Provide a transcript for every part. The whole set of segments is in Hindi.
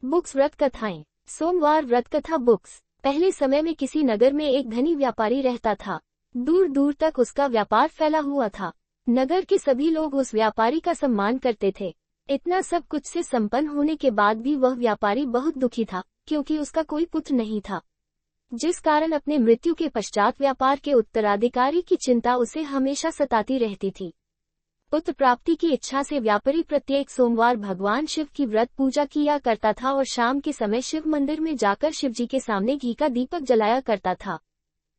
बुक्स व्रत कथाएं। सोमवार व्रत कथा बुक्स। पहले समय में किसी नगर में एक धनी व्यापारी रहता था। दूर दूर तक उसका व्यापार फैला हुआ था। नगर के सभी लोग उस व्यापारी का सम्मान करते थे। इतना सब कुछ से संपन्न होने के बाद भी वह व्यापारी बहुत दुखी था, क्योंकि उसका कोई पुत्र नहीं था, जिस कारण अपने मृत्यु के पश्चात व्यापार के उत्तराधिकारी की चिंता उसे हमेशा सताती रहती थी। पुत्र प्राप्ति की इच्छा से व्यापारी प्रत्येक सोमवार भगवान शिव की व्रत पूजा किया करता था और शाम के समय शिव मंदिर में जाकर शिवजी के सामने घी का दीपक जलाया करता था।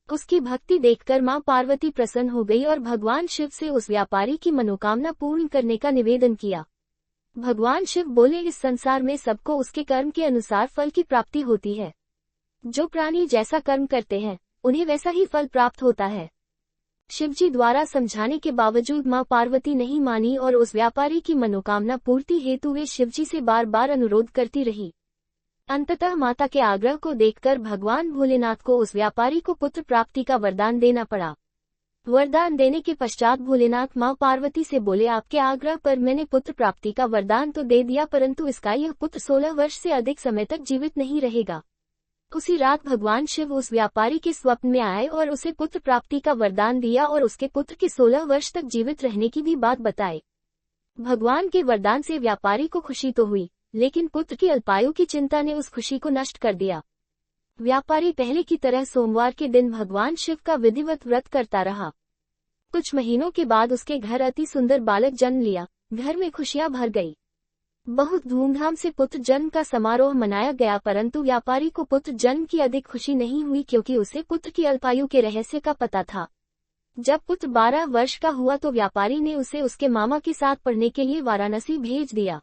उसकी भक्ति देखकर मां पार्वती प्रसन्न हो गई और भगवान शिव से उस व्यापारी की मनोकामना पूर्ण करने का निवेदन किया। भगवान शिव बोले, इस संसार में सबको उसके कर्म के अनुसार फल की प्राप्ति होती है। जो प्राणी जैसा कर्म करते हैं उन्हें वैसा ही फल प्राप्त होता है। शिवजी द्वारा समझाने के बावजूद मां पार्वती नहीं मानी और उस व्यापारी की मनोकामना पूर्ति हेतु वे शिवजी से बार बार अनुरोध करती रही। अंततः माता के आग्रह को देखकर भगवान भोलेनाथ को उस व्यापारी को पुत्र प्राप्ति का वरदान देना पड़ा। वरदान देने के पश्चात भोलेनाथ मां पार्वती से बोले, आपके आग्रह पर मैंने पुत्र प्राप्ति का वरदान तो दे दिया, परंतु इसका यह पुत्र 16 वर्ष से अधिक समय तक जीवित नहीं रहेगा। उसी रात भगवान शिव उस व्यापारी के स्वप्न में आए और उसे पुत्र प्राप्ति का वरदान दिया और उसके पुत्र के 16 वर्ष तक जीवित रहने की भी बात बताई। भगवान के वरदान से व्यापारी को खुशी तो हुई, लेकिन पुत्र की अल्पायु की चिंता ने उस खुशी को नष्ट कर दिया। व्यापारी पहले की तरह सोमवार के दिन भगवान शिव का विधिवत व्रत करता रहा। कुछ महीनों के बाद उसके घर अति सुंदर बालक जन्म लिया। घर में खुशियां भर गई। बहुत धूमधाम से पुत्र जन्म का समारोह मनाया गया, परंतु व्यापारी को पुत्र जन्म की अधिक खुशी नहीं हुई, क्योंकि उसे पुत्र की अल्पायु के रहस्य का पता था। जब पुत्र 12 वर्ष का हुआ तो व्यापारी ने उसे उसके मामा के साथ पढ़ने के लिए वाराणसी भेज दिया।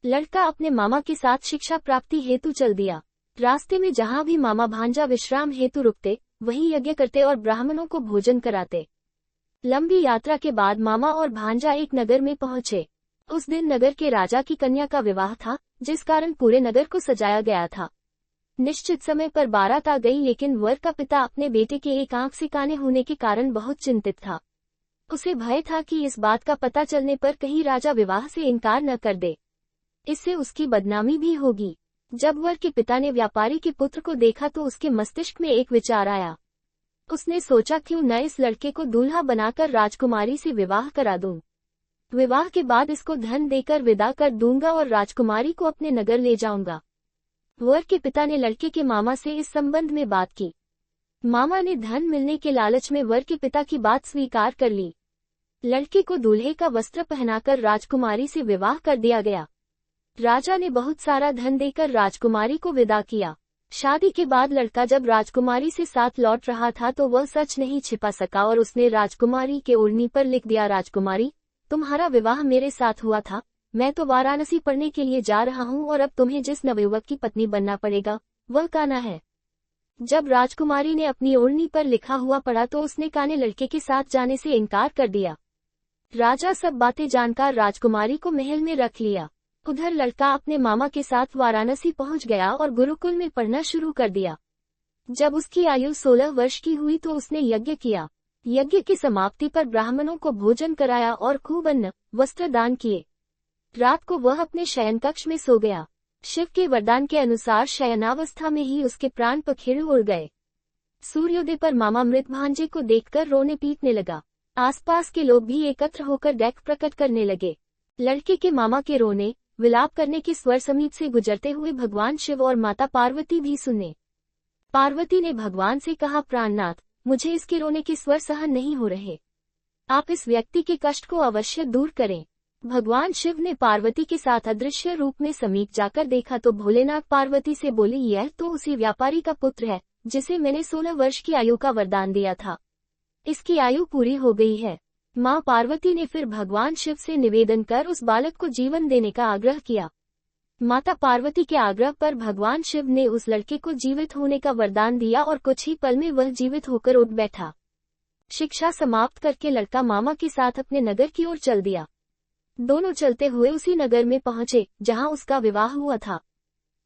लड़का अपने मामा के साथ शिक्षा प्राप्ति हेतु चल दिया। रास्ते में जहाँ भी मामा भांजा विश्राम हेतु रुकते, वहीं यज्ञ करते और ब्राह्मणों को भोजन कराते। लंबी यात्रा के बाद मामा और भांजा एक नगर में पहुंचे। उस दिन नगर के राजा की कन्या का विवाह था, जिस कारण पूरे नगर को सजाया गया था। निश्चित समय पर बारात आ गई, लेकिन वर का पिता अपने बेटे के एक आंख से काने होने के कारण बहुत चिंतित था। उसे भय था कि इस बात का पता चलने पर कहीं राजा विवाह से इनकार न कर दे, इससे उसकी बदनामी भी होगी। जब वर के पिता ने व्यापारी के पुत्र को देखा तो उसके मस्तिष्क में एक विचार आया। उसने सोचा, क्यों न इस लड़के को दूल्हा बनाकर राजकुमारी से विवाह करा दूं। विवाह के बाद इसको धन देकर विदा कर दूंगा और राजकुमारी को अपने नगर ले जाऊंगा। वर के पिता ने लड़के के मामा से इस संबंध में बात की। मामा ने धन मिलने के लालच में वर के पिता की बात स्वीकार कर ली। लड़के को दूल्हे का वस्त्र पहनाकर राजकुमारी से विवाह कर दिया गया। राजा ने बहुत सारा धन देकर राजकुमारी को विदा किया। शादी के बाद लड़का जब राजकुमारी से साथ लौट रहा था तो वह सच नहीं छिपा सका और उसने राजकुमारी के ओढ़नी पर लिख दिया, राजकुमारी, तुम्हारा विवाह मेरे साथ हुआ था। मैं तो वाराणसी पढ़ने के लिए जा रहा हूँ और अब तुम्हें जिस नवयुवक की पत्नी बनना पड़ेगा वह कान्हा है। जब राजकुमारी ने अपनी ओढ़नी पर लिखा हुआ पढ़ा तो उसने काने लड़के के साथ जाने से इनकार कर दिया। राजा सब बातें जानकर राजकुमारी को महल में रख लिया। उधर लड़का अपने मामा के साथ वाराणसी पहुंच गया और गुरुकुल में पढ़ना शुरू कर दिया। जब उसकी आयु 16 वर्ष की हुई तो उसने यज्ञ किया। यज्ञ की समाप्ति पर ब्राह्मणों को भोजन कराया और खूब अन्न वस्त्र दान किए। रात को वह अपने शयन कक्ष में सो गया। शिव के वरदान के अनुसार शयनावस्था में ही उसके प्राण पखेरु उड़ गए। सूर्योदय पर मामा मृत भांजे को देखकर रोने पीटने लगा। आसपास के लोग भी एकत्र होकर डैक प्रकट करने लगे। लड़के के मामा के रोने विलाप करने के स्वर समीप से गुजरते हुए भगवान शिव और माता पार्वती भी सुने। पार्वती ने भगवान से कहा, प्राणनाथ, मुझे इसके रोने के स्वर सहन नहीं हो रहे। आप इस व्यक्ति के कष्ट को अवश्य दूर करें। भगवान शिव ने पार्वती के साथ अदृश्य रूप में समीप जाकर देखा तो भोलेनाथ पार्वती से बोले, यह तो उसी व्यापारी का पुत्र है जिसे मैंने 16 वर्ष की आयु का वरदान दिया था। इसकी आयु पूरी हो गई है। मां पार्वती ने फिर भगवान शिव से निवेदन कर उस बालक को जीवन देने का आग्रह किया। माता पार्वती के आग्रह पर भगवान शिव ने उस लड़के को जीवित होने का वरदान दिया और कुछ ही पल में वह जीवित होकर उठ बैठा। शिक्षा समाप्त करके लड़का मामा के साथ अपने नगर की ओर चल दिया। दोनों चलते हुए उसी नगर में पहुंचे जहां उसका विवाह हुआ था।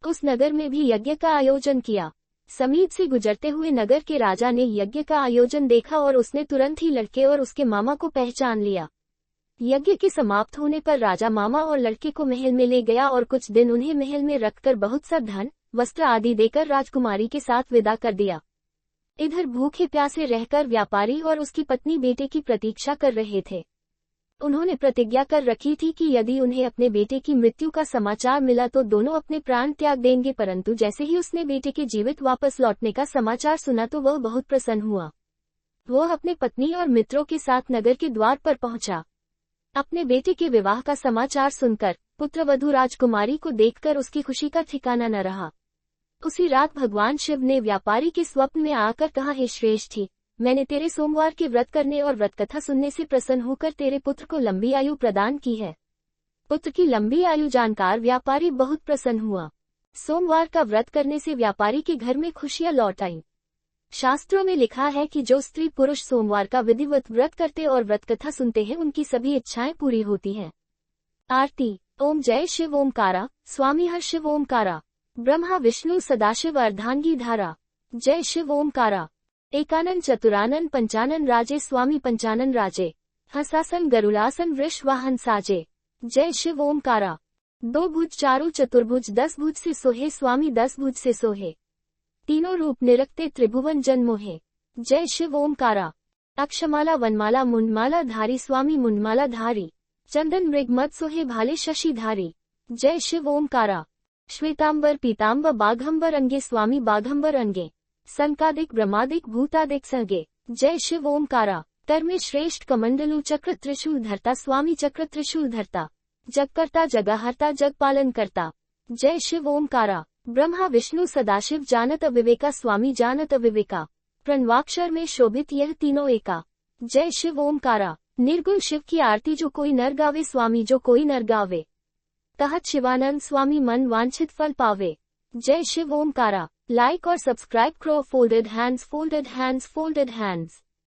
उस नगर में भी यज्ञ का आयोजन किया। समीप से गुजरते हुए नगर के राजा ने यज्ञ का आयोजन देखा और उसने तुरंत ही लड़के और उसके मामा को पहचान लिया। यज्ञ के समाप्त होने पर राजा मामा और लड़के को महल में ले गया और कुछ दिन उन्हें महल में रखकर बहुत सा धन, वस्त्र आदि देकर राजकुमारी के साथ विदा कर दिया। इधर भूखे प्यासे रहकर व्यापारी और उसकी पत्नी बेटे की प्रतीक्षा कर रहे थे। उन्होंने प्रतिज्ञा कर रखी थी कि यदि उन्हें अपने बेटे की मृत्यु का समाचार मिला तो दोनों अपने प्राण त्याग देंगे, परंतु जैसे ही उसने बेटे के जीवित वापस लौटने का समाचार सुना तो वह बहुत प्रसन्न हुआ। वह अपने पत्नी और मित्रों के साथ नगर के द्वार पर पहुंचा। अपने बेटे के विवाह का समाचार सुनकर पुत्रवधू राजकुमारी को देखकर उसकी खुशी का ठिकाना न रहा। उसी रात भगवान शिव ने व्यापारी के स्वप्न में आकर कहा, हे श्रेष्ठी, मैंने तेरे सोमवार के व्रत करने और व्रत कथा सुनने से प्रसन्न होकर तेरे पुत्र को लंबी आयु प्रदान की है। पुत्र की लंबी आयु जानकर व्यापारी बहुत प्रसन्न हुआ। सोमवार का व्रत करने से व्यापारी के घर में खुशियां लौट आईं। शास्त्रों में लिखा है कि जो स्त्री पुरुष सोमवार का विधिवत व्रत करते और व्रत कथा सुनते हैं उनकी सभी इच्छाएं पूरी होती हैं। आरती। ओम जय शिव ओमकारा, स्वामी हर शिव ओमकारा, ब्रह्मा विष्णु सदाशिव अर्धांगी धारा। जय शिव ओमकारा। एकानन चतुरानन पंचानन राजे, स्वामी पंचानन राजे, हंसासन गरुड़ासन वृष वाहन साजे। जय शिव ओमकारा। दो भुज चारु चतुर्भुज 10 भुज से सोहे, स्वामी 10 भुज से सोहे, तीनों रूप निरखते त्रिभुवन जन मोहे। जय शिव ओमकारा। अक्षमाला वनमाला मुंडमाला धारी, स्वामी मुंडमाला धारी, चंदन मृग मद सोहे भाले शशि धारी। जय शिव ओमकारा। श्वेतांबर पीतांबर बाघंबर अंगे, स्वामी बाघंबर अंगे, संकादिक ब्रह्मादिक भूतादिक संगे। जय शिव ओमकारा। तर में श्रेष्ठ कमंडलु चक्र त्रिशूल धरता, स्वामी चक्र त्रिशूल धरता, जगकर्ता जगहर्ता जग पालन करता। जय शिव ओमकारा। ब्रह्मा विष्णु सदाशिव जानत अविवेका, स्वामी जानत अविवेका, प्रणवाक्षर में शोभित यह तीनों एका। जय शिव ओमकारा। निर्गुण शिव की आरती जो कोई नर गावे, स्वामी जो कोई नर गावे, तहत शिवानंद स्वामी मन वांछित फल पावे। जय शिव ओमकारा। लाइक और सब्सक्राइब करो। Folded hands folded hands folded hands.